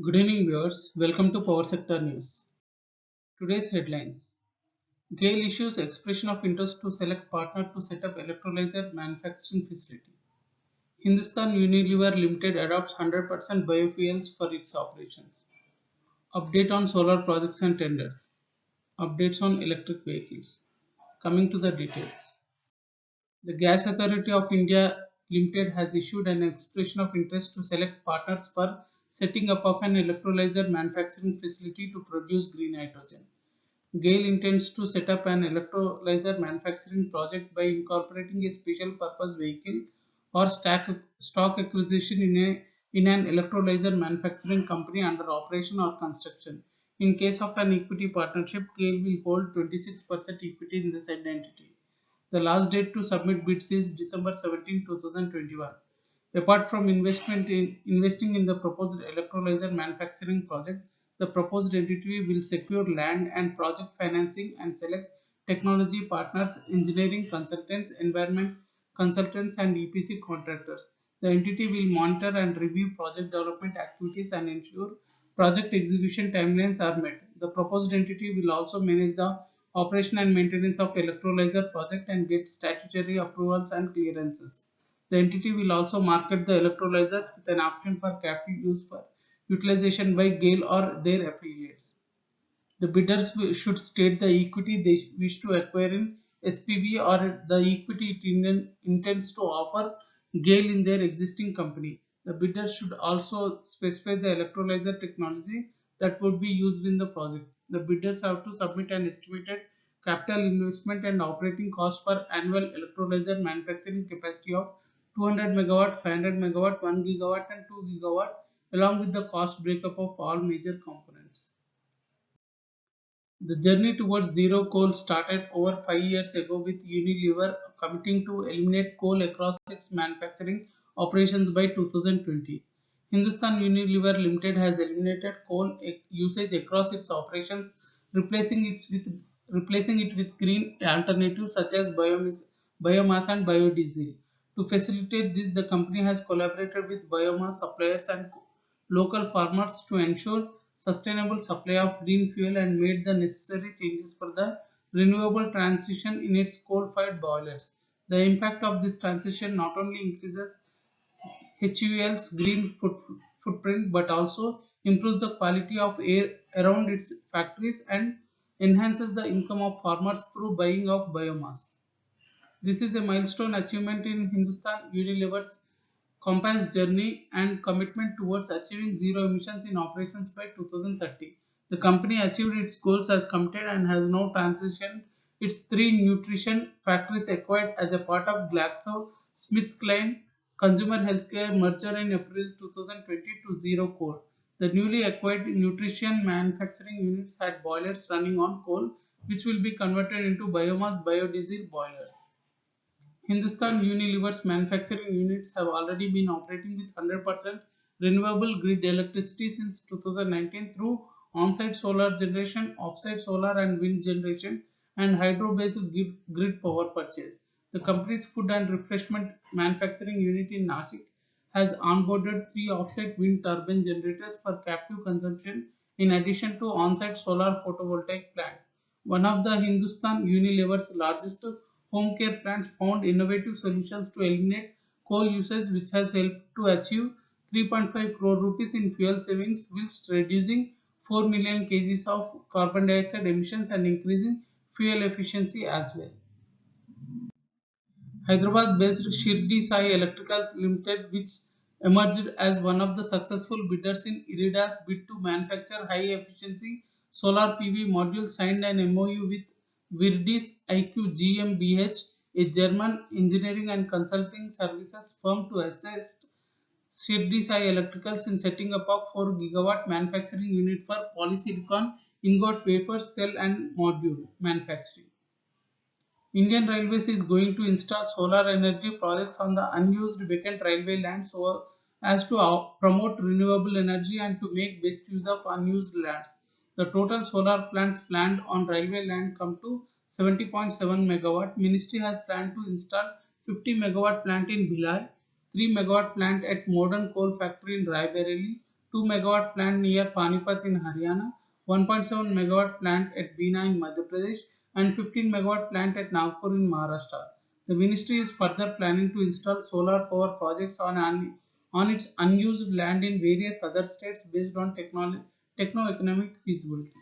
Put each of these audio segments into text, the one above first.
Good evening, viewers. Welcome to Power Sector News. Today's headlines: GAIL issues expression of interest to select partner to set up electrolyzer manufacturing facility. Hindustan Unilever Limited adopts 100% biofuels for its operations. Update on solar projects and tenders. Updates on electric vehicles. Coming to the details. The Gas Authority of India Limited has issued an expression of interest to select partners for setting up of an electrolyzer manufacturing facility to produce green hydrogen. GAIL intends to set up an electrolyzer manufacturing project by incorporating a special purpose vehicle or stock acquisition in an electrolyzer manufacturing company under operation or construction. In case of an equity partnership, GAIL will hold 26% equity in the said entity. The last date to submit bids is December 17, 2021. Apart from investing in the proposed electrolyzer manufacturing project, the proposed entity will secure land and project financing and select technology partners, engineering consultants, environment consultants, and EPC contractors. The entity will monitor and review project development activities and ensure project execution timelines are met. The proposed entity will also manage the operation and maintenance of electrolyzer project and get statutory approvals and clearances. The entity will also market the electrolyzers with an option for captive use for utilization by GAIL or their affiliates. The bidders should state the equity they wish to acquire in SPV or the equity it intends to offer GAIL in their existing company. The bidders should also specify the electrolyzer technology that would be used in the project. The bidders have to submit an estimated capital investment and operating cost for annual electrolyzer manufacturing capacity of 200 megawatt, 500 megawatt, 1 gigawatt and 2 gigawatt along with the cost breakup of all major components. The journey towards zero coal started over 5 years ago with Unilever committing to eliminate coal across its manufacturing operations by 2020. Hindustan Unilever Limited has eliminated coal usage across its operations, replacing it with green alternatives such as biomass and biodiesel. To facilitate this, the company has collaborated with biomass suppliers and local farmers to ensure sustainable supply of green fuel and made the necessary changes for the renewable transition in its coal-fired boilers. The impact of this transition not only increases HUL's footprint but also improves the quality of air around its factories and enhances the income of farmers through buying of biomass. This is a milestone achievement in Hindustan Unilever's Compass journey and commitment towards achieving zero emissions in operations by 2030. The company achieved its goals as committed and has now transitioned its three nutrition factories acquired as a part of GlaxoSmithKline Consumer Healthcare merger in April 2020 to zero coal. The newly acquired nutrition manufacturing units had boilers running on coal, which will be converted into biomass biodiesel boilers. Hindustan Unilever's manufacturing units have already been operating with 100% renewable grid electricity since 2019 through on-site solar generation, off-site solar and wind generation, and hydro-based grid power purchase. The company's food and refreshment manufacturing unit in Nashik has onboarded three off-site wind turbine generators for captive consumption in addition to on-site solar photovoltaic plant. One of the Hindustan Unilever's largest home care plants found innovative solutions to eliminate coal usage, which has helped to achieve 3.5 crore rupees in fuel savings whilst reducing 4 million kgs of carbon dioxide emissions and increasing fuel efficiency as well. Hyderabad-based Shirdi Sai Electricals Limited, which emerged as one of the successful bidders in Irida's bid to manufacture high-efficiency solar PV modules, signed an MOU with Virdis IQ GmbH, a German engineering and consulting services firm, to assist Shirdi Sai Electricals in setting up a 4 gigawatt manufacturing unit for polysilicon ingot wafer cell and module manufacturing. Indian Railways is going to install solar energy projects on the unused vacant railway land so as to promote renewable energy and to make best use of unused lands. The total solar plants planned on railway land come to 70.7 megawatt. Ministry has planned to install 50 megawatt plant in Bhilai, 3 megawatt plant at Modern Coal Factory in Raebareli, 2 megawatt plant near Panipat in Haryana, 1.7 megawatt plant at Bina in Madhya Pradesh, and 15 megawatt plant at Nagpur in Maharashtra. The ministry is further planning to install solar power projects on its unused land in various other states based on techno-economic feasibility.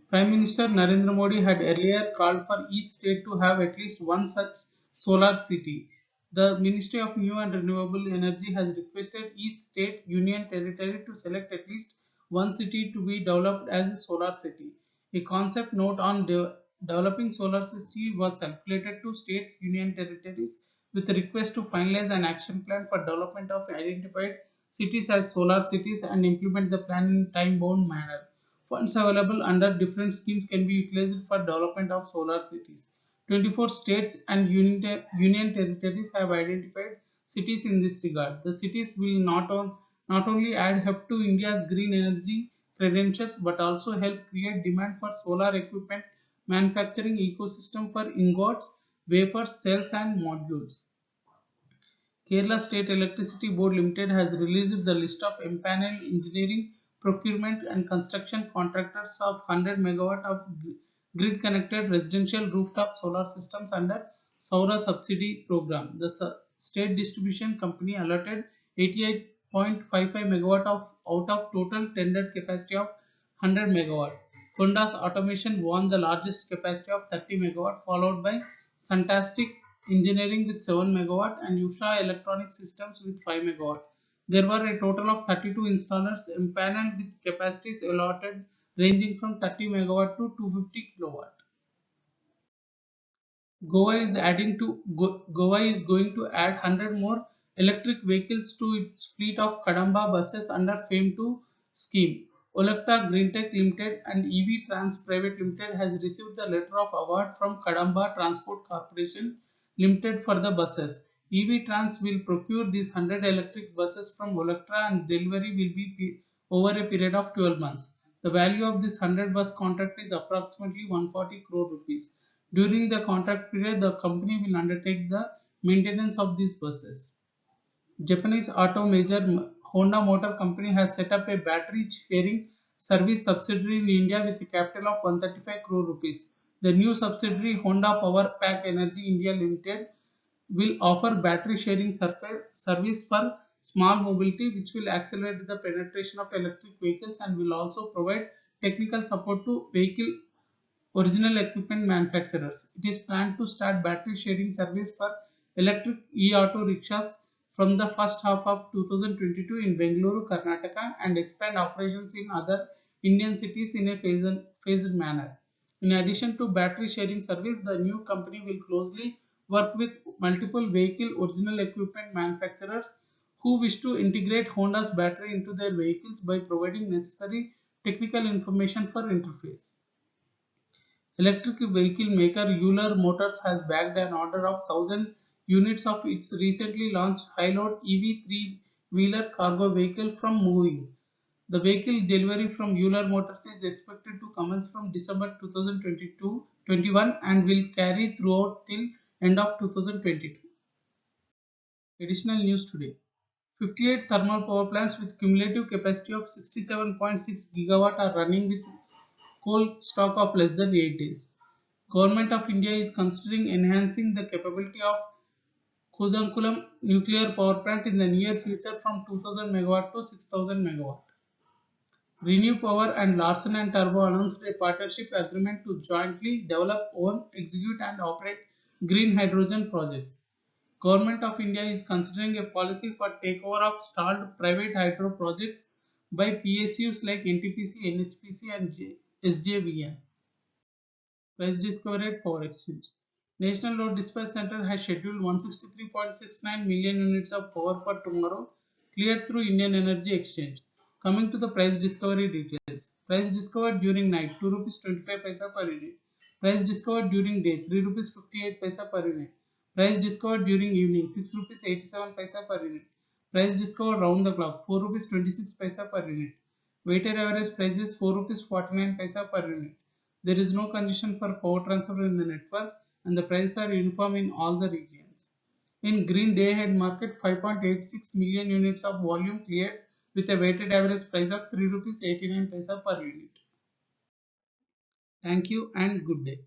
Prime Minister Narendra Modi had earlier called for each state to have at least one such solar city. The Ministry of New and Renewable Energy has requested each state union territory to select at least one city to be developed as a solar city. A concept note on developing solar city was circulated to states union territories with a request to finalize an action plan for development of identified cities as solar cities and implement the plan in time-bound manner. Funds available under different schemes can be utilized for development of solar cities. 24 states and union territories have identified cities in this regard. The cities will not only add heft to India's green energy credentials but also help create demand for solar equipment manufacturing ecosystem for ingots, wafers, cells and modules. Kerala State Electricity Board Limited has released the list of empaneled engineering, procurement and construction contractors of 100 megawatt of grid-connected residential rooftop solar systems under Saura subsidy program. The state distribution company allotted 88.55 megawatt out of total tendered capacity of 100 megawatt. Honda's automation won the largest capacity of 30 megawatt, followed by Fantastic Engineering with 7 megawatt and Usha Electronic Systems with 5 megawatt. There were a total of 32 installers empaneled with capacities allotted ranging from 30 megawatt to 250 kilowatt. Goa is going to add 100 more electric vehicles to its fleet of Kadamba buses under FAME 2 scheme. Olectra Greentech Limited and EV Trans Private Limited has received the letter of award from Kadamba Transport Corporation Limited for the buses. EV Trans will procure these 100 electric buses from Olectra and delivery will be over a period of 12 months. The value of this 100 bus contract is approximately 140 crore rupees. During the contract period, the company will undertake the maintenance of these buses. Japanese auto major Honda Motor Company has set up a battery sharing service subsidiary in India with a capital of 135 crore rupees. The new subsidiary Honda Power Pack Energy India Limited will offer battery sharing service for small mobility, which will accelerate the penetration of electric vehicles and will also provide technical support to vehicle original equipment manufacturers. It is planned to start battery sharing service for electric e-auto rickshaws from the first half of 2022 in Bengaluru, Karnataka and expand operations in other Indian cities in a phased manner. In addition to battery sharing service, the new company will closely work with multiple vehicle original equipment manufacturers who wish to integrate Honda's battery into their vehicles by providing necessary technical information for interface. Electric vehicle maker Euler Motors has bagged an order of 1,000 units of its recently launched high-load EV three-wheeler cargo vehicle from Moving. The vehicle delivery from Euler Motors is expected to commence from December 2022-21 and will carry throughout till end of 2022. Additional news today. 58 thermal power plants with cumulative capacity of 67.6 gigawatt are running with coal stock of less than 8 days. Government of India is considering enhancing the capability of Kudankulam nuclear power plant in the near future from 2000 megawatt to 6000 megawatt. Renew Power and Larsen & Turbo announced a partnership agreement to jointly develop, own, execute and operate green hydrogen projects. Government of India is considering a policy for takeover of stalled private hydro projects by PSUs like NTPC, NHPC and SJVN. Price discovery at Power Exchange. National Load Dispatch Center has scheduled 163.69 million units of power for tomorrow, cleared through Indian Energy Exchange. Coming to the price discovery details. Price discovered during night 2 rupees 25 paisa per unit. Price discovered during day 3 rupees 58 paisa per unit. Price discovered during evening 6 rupees 87 paisa per unit. Price discovered round the clock 4 rupees 26 paisa per unit. Weighted average price is 4 rupees 49 paisa per unit. There is no congestion for power transfer in the network and the prices are uniform in all the regions. In green day ahead market, 5.86 million units of volume cleared with a weighted average price of 3 rupees 89 paisa per unit. Thank you and good day.